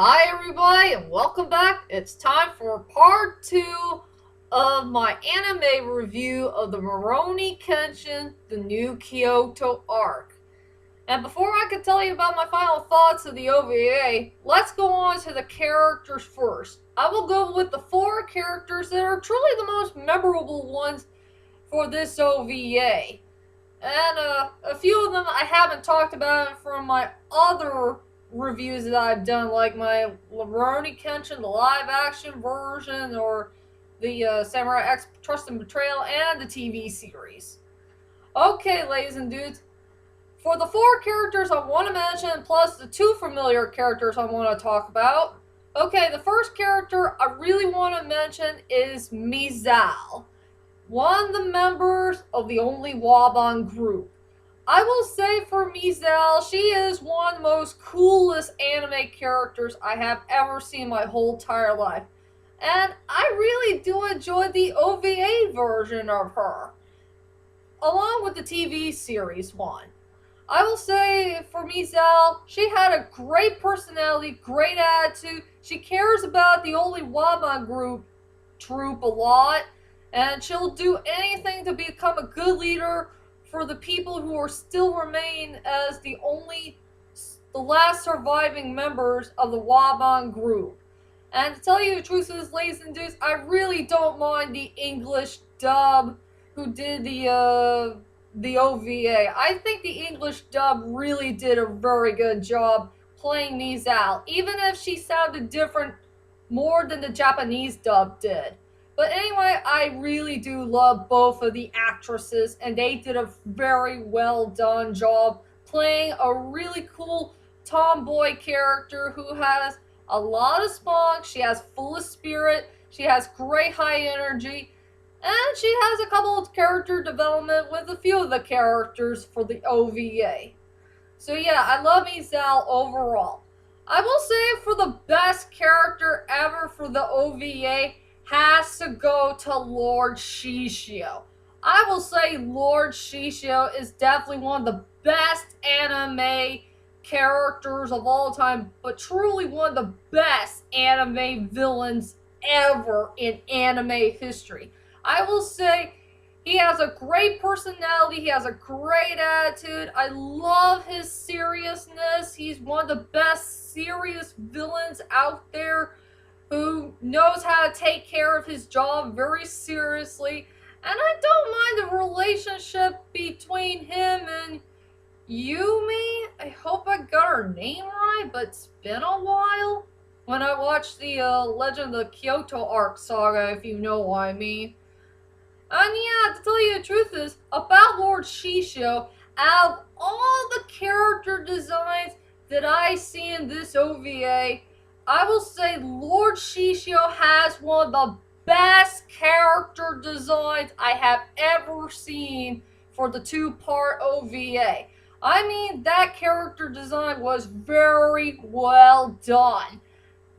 Hi everybody and welcome back. It's time for part 2 of my anime review of the Rurouni Kenshin, the new Kyoto arc. And before I can tell you about my final thoughts of the OVA, let's go on to the characters first. I will go with the 4 characters that are truly the most memorable ones for this OVA. And a few of them I haven't talked about from my other reviews that I've done, like my Rurouni Kenshin, the live action version, or the Samurai X Trust and Betrayal, and the TV series. Okay, ladies and dudes, for the 4 characters I want to mention, plus the 2 familiar characters I want to talk about. Okay, the first character I really want to mention is Mizal, one of the members of the Only Waban group. I will say for Mizal, she is one of the most coolest anime characters I have ever seen my whole entire life. And I really do enjoy the OVA version of her, along with the TV series one. I will say for Mizal, she had a great personality, great attitude. She cares about the Only Waban group troop a lot, and she'll do anything to become a good leader for the people who are still remain as the last surviving members of the Waban group. And to tell you the truth is, ladies and dudes, I really don't mind the English dub who did the OVA. I think the English dub really did a very good job playing Mizal, even if she sounded different more than the Japanese dub did. But anyway, I really do love both of the actresses, and they did a very well done job playing a really cool tomboy character who has a lot of spunk, she has full of spirit, she has great high energy, and she has a couple of character development with a few of the characters for the OVA. So yeah, I love Mizal overall. I will say for the best character ever for the OVA has to go to Lord Shishio. I will say Lord Shishio is definitely one of the best anime characters of all time, but truly one of the best anime villains ever in anime history. I will say he has a great personality, he has a great attitude. I love his seriousness. He's one of the best serious villains out there who knows how to take care of his job very seriously. And I don't mind the relationship between him and Yumi. I hope I got her name right, but it's been a while. When I watched the Legend of the Kyoto arc saga, if you know what I mean. And yeah, to tell you the truth is, about Lord Shishio, out of all the character designs that I see in this OVA, I will say Lord Shishio has one of the best character designs I have ever seen for the 2-part OVA. I mean, that character design was very well done.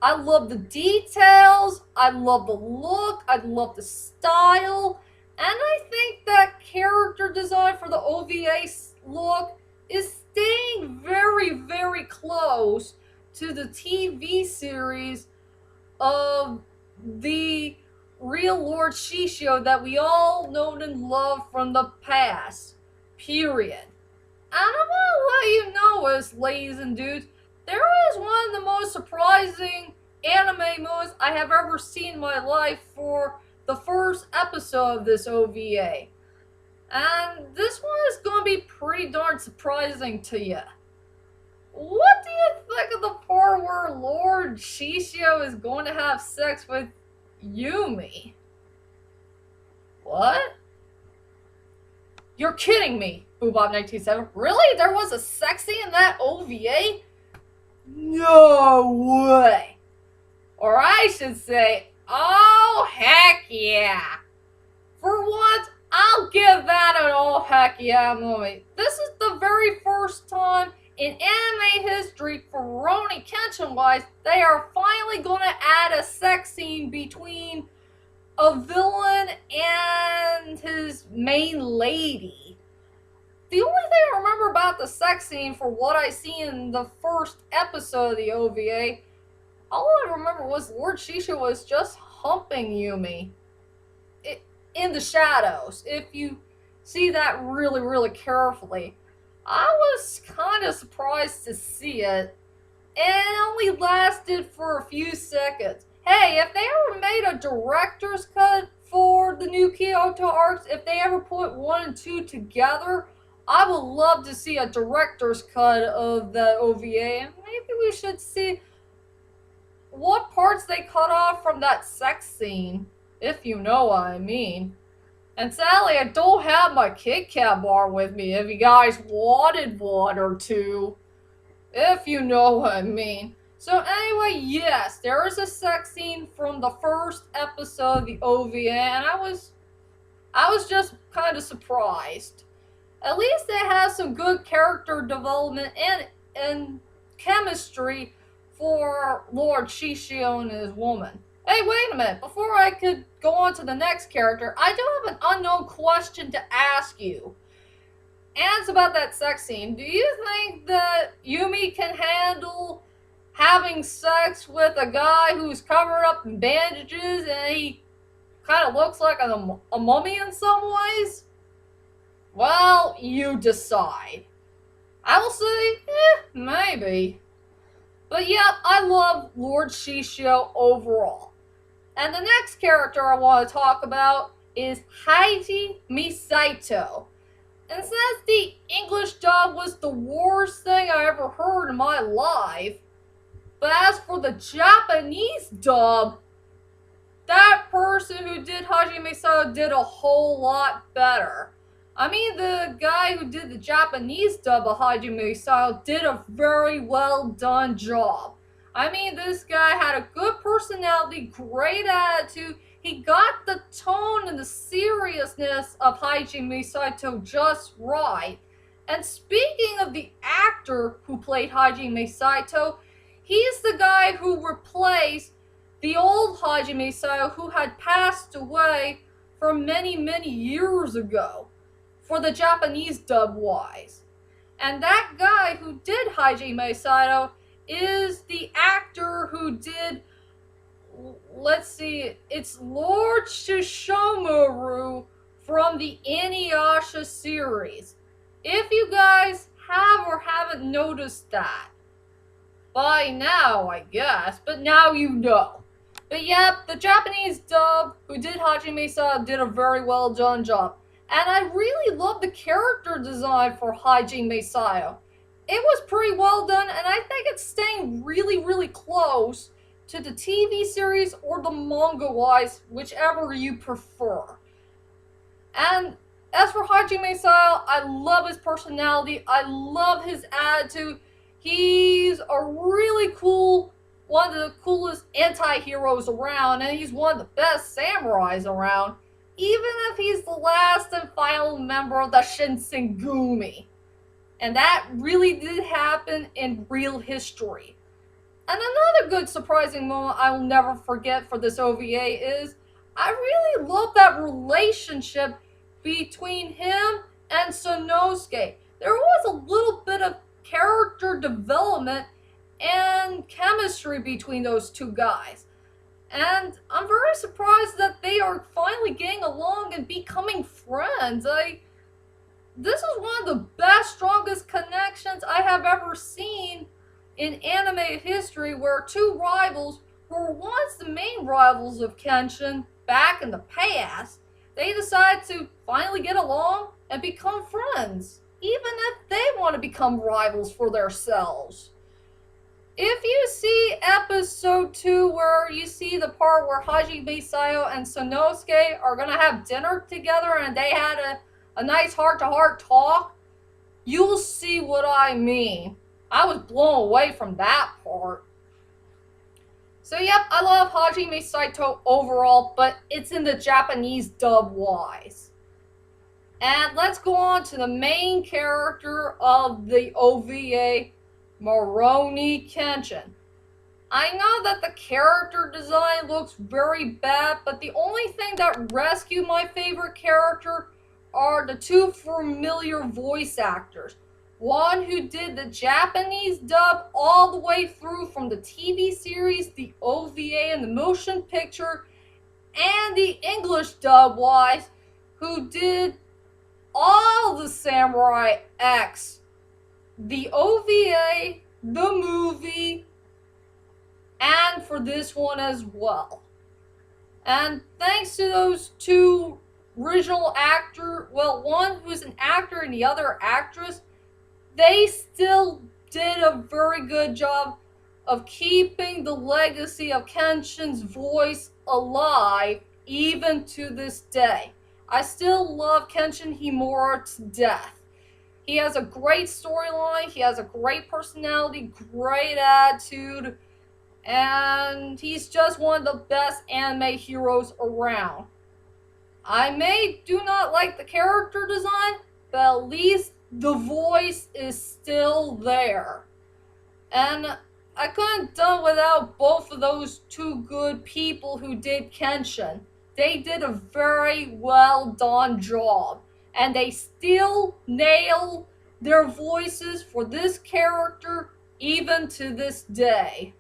I love the details, I love the look, I love the style, and I think that character design for the OVA look is staying very, very close to the TV series of the real Lord Shishio that we all know and love from the past. Period. And I want to let you know, ladies and dudes, there is one of the most surprising anime moments I have ever seen in my life for the first episode of this OVA. And this one is going to be pretty darn surprising to you. What do you think of the part where Lord Shishio is going to have sex with Yumi? What? You're kidding me, Boobop927. Really? There was a sex scene in that OVA? No way! Or I should say, oh heck yeah! For once, I'll give that an oh heck yeah moment. This is the very first time in anime history, for Rurouni Kenshin wise, they are finally going to add a sex scene between a villain and his main lady. The only thing I remember about the sex scene for what I see in the first episode of the OVA all I remember was Lord Shisha was just humping Yumi in the shadows. If you see that really, really carefully, I was kind of surprised to see it. And it only lasted for a few seconds. Hey, if they ever made a director's cut for the new Kyoto arcs, if they ever put 1 and 2 together, I would love to see a director's cut of that OVA. And maybe we should see what parts they cut off from that sex scene, if you know what I mean. And sadly, I don't have my Kit Kat bar with me if you guys wanted one or two, if you know what I mean. So anyway, yes, there is a sex scene from the first episode of the OVA, and I was just kind of surprised. At least it has some good character development and chemistry for Lord Shishio and his woman. Hey, wait a minute. Before I could go on to the next character, I do have an unknown question to ask you. And it's about that sex scene. Do you think that Yumi can handle having sex with a guy who's covered up in bandages and he kind of looks like a mummy in some ways? Well, you decide. I will say, maybe. But yep, I love Lord Shishio overall. And the next character I want to talk about is Haiji Misato. And since the English dub was the worst thing I ever heard in my life, but as for the Japanese dub, that person who did Hajime Misato did a whole lot better. I mean, the guy who did the Japanese dub of Hajime Misato did a very well done job. I mean, this guy had a good personality, great attitude. He got the tone and the seriousness of Hajime Misato just right. And speaking of the actor who played Hajime Misato, he's the guy who replaced the old Hajime Misato who had passed away from many, many years ago for the Japanese dub wise. And that guy who did Hajime Misato is the actor who did, let's see, it's Lord Shishomaru from the Inuyasha series. If you guys have or haven't noticed that by now, I guess, but now you know. But yep, the Japanese dub who did Hajime Misato did a very well done job. And I really love the character design for Hajime Misato. It was pretty well done, and I think it's staying really, really close to the TV series or the manga-wise, whichever you prefer. And as for Hajime Misato, I love his personality. I love his attitude. He's a really cool, one of the coolest anti-heroes around, and he's one of the best samurais around, even if he's the last and final member of the Shinsengumi. And that really did happen in real history. And another good surprising moment I will never forget for this OVA is I really love that relationship between him and Sonosuke. There was a little bit of character development and chemistry between those two guys. And I'm very surprised that they are finally getting along and becoming friends. This is one of the best, strongest connections I have ever seen in anime history, where two rivals who were once the main rivals of Kenshin back in the past, they decide to finally get along and become friends, even if they want to become rivals for themselves. If you see episode 2 where you see the part where Hajime Misato and Sonosuke are going to have dinner together and they had a nice heart-to-heart talk, you'll see what I mean. I was blown away from that part. So yep, I love Hajime Misato overall, but it's in the Japanese dub wise. And let's go on to the main character of the OVA, Rurouni Kenshin. I know that the character design looks very bad, but the only thing that rescued my favorite character are the two familiar voice actors. one who did the Japanese dub all the way through from the TV series, the OVA, and the motion picture, and the English dub wise, who did all the Samurai X, the OVA, the movie, and for this one as well. And thanks to those two original actors, well, one who's an actor and the other actress, they still did a very good job of keeping the legacy of Kenshin's voice alive even to this day. I still love Kenshin Himura to death. He has a great storyline, he has a great personality, great attitude, and he's just one of the best anime heroes around. I do not like the character design, but at least the voice is still there. And I couldn't have done without both of those two good people who did Kenshin. They did a very well done job. And they still nail their voices for this character even to this day.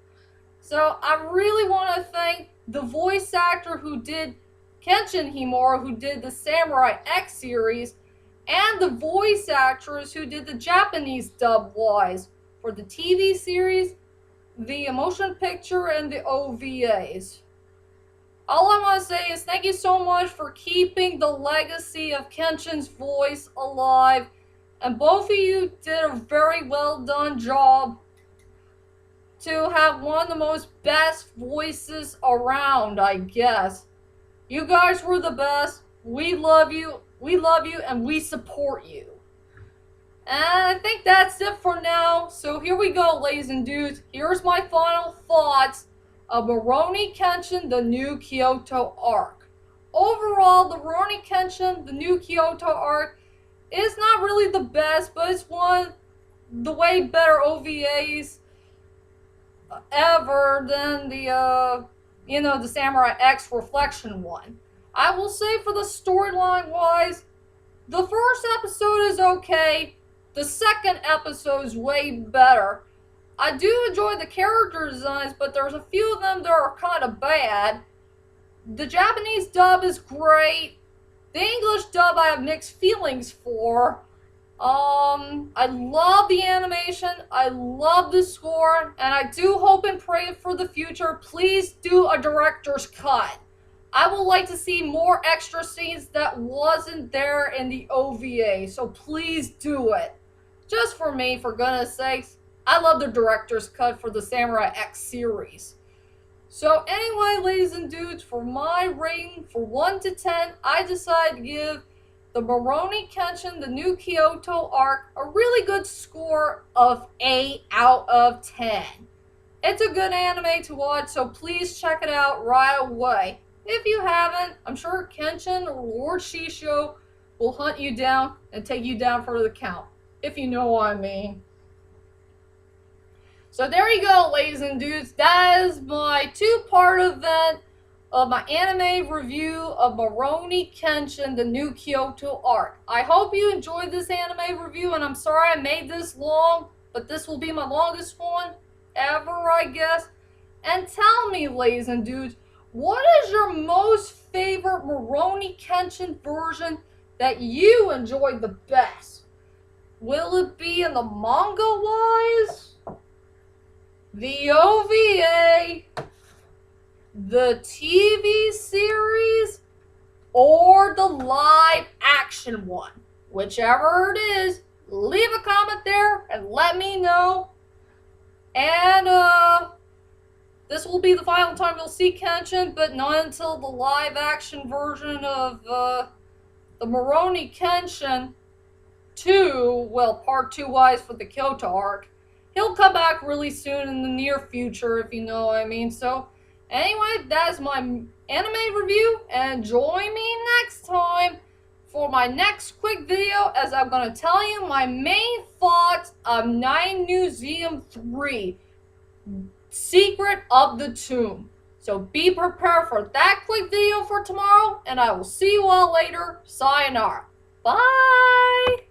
So I really want to thank the voice actor who did Kenshin Himura, who did the Samurai X series, and the voice actress who did the Japanese dub wise for the TV series, the motion picture, and the OVAs. All I want to say is thank you so much for keeping the legacy of Kenshin's voice alive, and both of you did a very well done job to have one of the most best voices around, I guess. You guys were the best. We love you, and we support you. And I think that's it for now. So here we go, ladies and dudes. Here's my final thoughts of Rurouni Kenshin, the new Kyoto arc. Overall, the Rurouni Kenshin, the new Kyoto arc, is not really the best, but it's one of the way better OVAs ever than the Samurai X Reflection one. I will say for the storyline wise, the first episode is okay. The second episode is way better. I do enjoy the character designs, but there's a few of them that are kind of bad. The Japanese dub is great. The English dub I have mixed feelings for. I love the animation, I love the score, and I do hope and pray for the future. Please do a director's cut. I would like to see more extra scenes that wasn't there in the OVA, so please do it. Just for me, for goodness sakes. I love the director's cut for the Samurai X series. So anyway, ladies and dudes, for my rating for 1 to 10, I decided to give the Rurouni Kenshin, the new Kyoto arc, a really good score of 8 out of 10. It's a good anime to watch, so please check it out right away. If you haven't, I'm sure Kenshin or Lord Shisho will hunt you down and take you down for the count, if you know what I mean. So there you go, ladies and dudes. That is my two-part event of my anime review of Rurouni Kenshin, the new Kyoto arc. I hope you enjoyed this anime review, and I'm sorry I made this long, but this will be my longest one ever, I guess. And tell me, ladies and dudes, what is your most favorite Rurouni Kenshin version that you enjoyed the best? Will it be in the manga-wise, the OVA, the TV series, or the live action one? Whichever it is, leave a comment there and let me know. And this will be the final time you'll see Kenshin, but not until the live action version of the Rurouni Kenshin 2, well, part 2 wise for the Kyoto arc. He'll come back really soon in the near future, if you know what I mean. So anyway, that's my anime review, and join me next time for my next quick video, as I'm going to tell you my main thoughts of Nine Museum 3, Secret of the Tomb. So be prepared for that quick video for tomorrow, and I will see you all later. Sayonara. Bye!